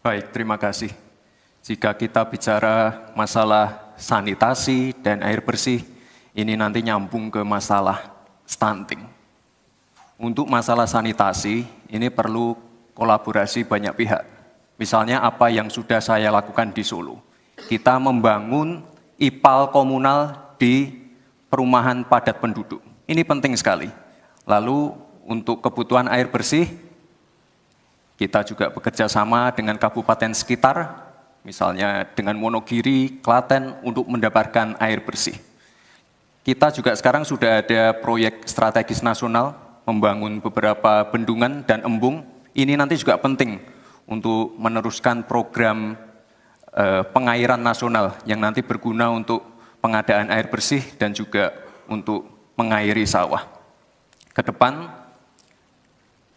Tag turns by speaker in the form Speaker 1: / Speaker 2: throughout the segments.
Speaker 1: Baik, terima kasih. Jika kita bicara masalah sanitasi dan air bersih, ini nanti nyambung ke masalah stunting. Untuk masalah sanitasi, ini perlu kolaborasi banyak pihak. Misalnya apa yang sudah saya lakukan di Solo. Kita membangun IPAL komunal di perumahan padat penduduk. Ini penting sekali. Lalu untuk kebutuhan air bersih, kita juga bekerja sama dengan kabupaten sekitar, misalnya dengan Wonogiri, Klaten, untuk mendapatkan air bersih. Kita juga sekarang sudah ada proyek strategis nasional, membangun beberapa bendungan dan embung. Ini nanti juga penting untuk meneruskan program pengairan nasional yang nanti berguna untuk pengadaan air bersih dan juga untuk mengairi sawah. Ke depan,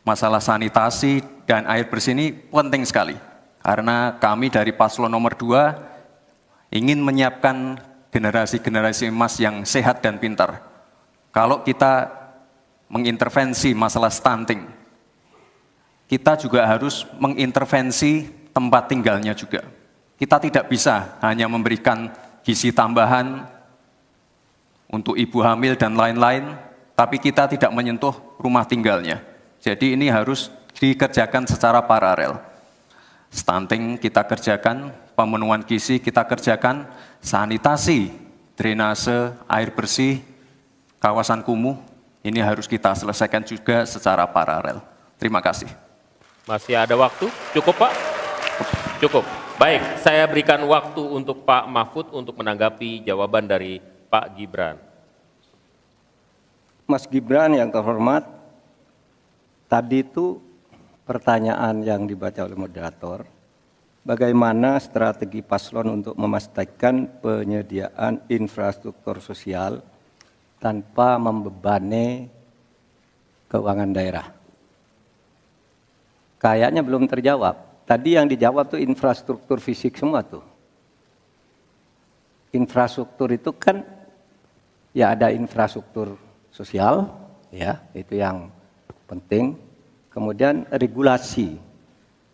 Speaker 1: masalah sanitasi dan air bersih ini penting sekali, karena kami dari paslon nomor 2 ingin menyiapkan generasi-generasi emas yang sehat dan pintar. Kalau kita mengintervensi masalah stunting, kita juga harus mengintervensi tempat tinggalnya juga. Kita tidak bisa hanya memberikan gizi tambahan untuk ibu hamil dan lain-lain, tapi kita tidak menyentuh rumah tinggalnya. Jadi ini harus dikerjakan secara paralel. Stunting kita kerjakan, pemenuhan gizi kita kerjakan, sanitasi, drainase, air bersih, kawasan kumuh, ini harus kita selesaikan juga secara paralel. Terima kasih.
Speaker 2: Masih ada waktu? Cukup, Pak? Cukup. Baik, saya berikan waktu untuk Pak Mahfud untuk menanggapi jawaban dari Pak Gibran.
Speaker 3: Mas Gibran yang terhormat, tadi itu pertanyaan yang dibaca oleh moderator, bagaimana strategi paslon untuk memastikan penyediaan infrastruktur sosial tanpa membebani keuangan daerah. Kayaknya belum terjawab. Tadi yang dijawab tuh infrastruktur fisik semua tuh. Infrastruktur itu kan ya ada infrastruktur sosial, ya itu yang penting. Kemudian regulasi.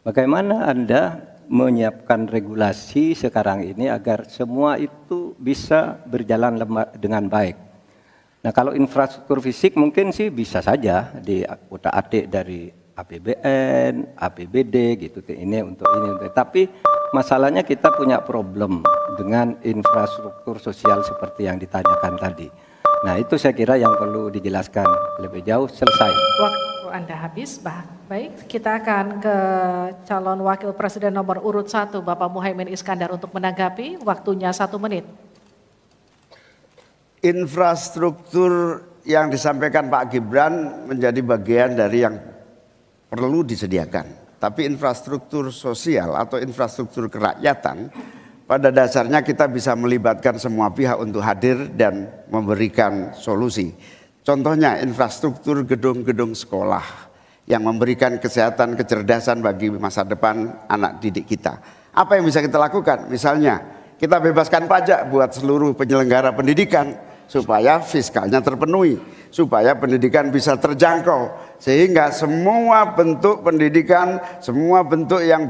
Speaker 3: Bagaimana Anda menyiapkan regulasi sekarang ini agar semua itu bisa berjalan dengan baik. Nah kalau infrastruktur fisik mungkin sih bisa saja diutak-atik dari APBN, APBD gitu ini untuk ini. Tapi masalahnya kita punya problem dengan infrastruktur sosial seperti yang ditanyakan tadi. Nah itu saya kira yang perlu dijelaskan lebih jauh. Selesai.
Speaker 4: Waktu Anda habis. Baik, kita akan ke calon wakil presiden nomor urut 1 Bapak Muhaimin Iskandar untuk menanggapi. Waktunya 1 menit.
Speaker 5: Infrastruktur yang disampaikan Pak Gibran menjadi bagian dari yang perlu disediakan. Tapi infrastruktur sosial atau infrastruktur kerakyatan, pada dasarnya kita bisa melibatkan semua pihak untuk hadir dan memberikan solusi. Contohnya infrastruktur gedung-gedung sekolah yang memberikan kesehatan, kecerdasan bagi masa depan anak didik kita. Apa yang bisa kita lakukan? Misalnya kita bebaskan pajak buat seluruh penyelenggara pendidikan supaya fiskalnya terpenuhi, supaya pendidikan bisa terjangkau, sehingga semua bentuk pendidikan, semua bentuk yang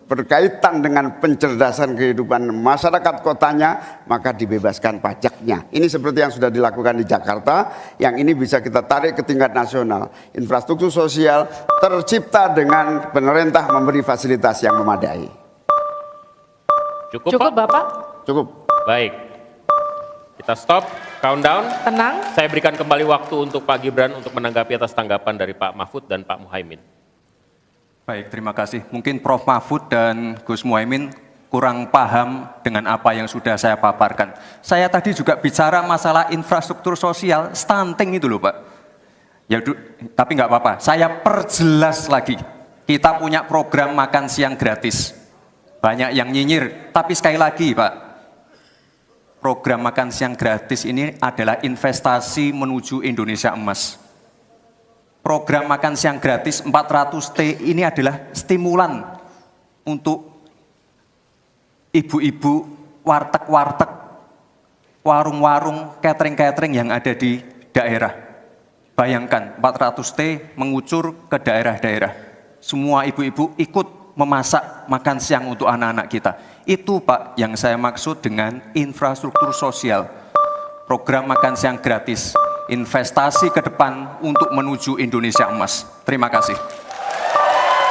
Speaker 5: berkaitan dengan pencerdasan kehidupan masyarakat kotanya, maka dibebaskan pajaknya. Ini seperti yang sudah dilakukan di Jakarta, yang ini bisa kita tarik ke tingkat nasional. Infrastruktur sosial tercipta dengan pemerintah memberi fasilitas yang memadai.
Speaker 2: Cukup, Pak?
Speaker 4: Bapak?
Speaker 5: Cukup.
Speaker 2: Baik. Kita stop, countdown.
Speaker 4: Tenang.
Speaker 2: Saya berikan kembali waktu untuk Pak Gibran untuk menanggapi atas tanggapan dari Pak Mahfud dan Pak Muhaimin.
Speaker 1: Baik, terima kasih. Mungkin Prof. Mahfud dan Gus Muhaimin kurang paham dengan apa yang sudah saya paparkan. Saya tadi juga bicara masalah infrastruktur sosial, stunting itu loh Pak. Ya, tapi nggak apa-apa, saya perjelas lagi. Kita punya program makan siang gratis. Banyak yang nyinyir, tapi sekali lagi Pak, program makan siang gratis ini adalah investasi menuju Indonesia emas. Program makan siang gratis 400T ini adalah stimulan untuk ibu-ibu, warteg-warteg, warung-warung, catering-catering yang ada di daerah. Bayangkan 400T mengucur ke daerah-daerah. Semua ibu-ibu ikut memasak makan siang untuk anak-anak kita. Itu Pak yang saya maksud dengan infrastruktur sosial. Program makan siang gratis, investasi ke depan untuk menuju Indonesia emas. Terima kasih.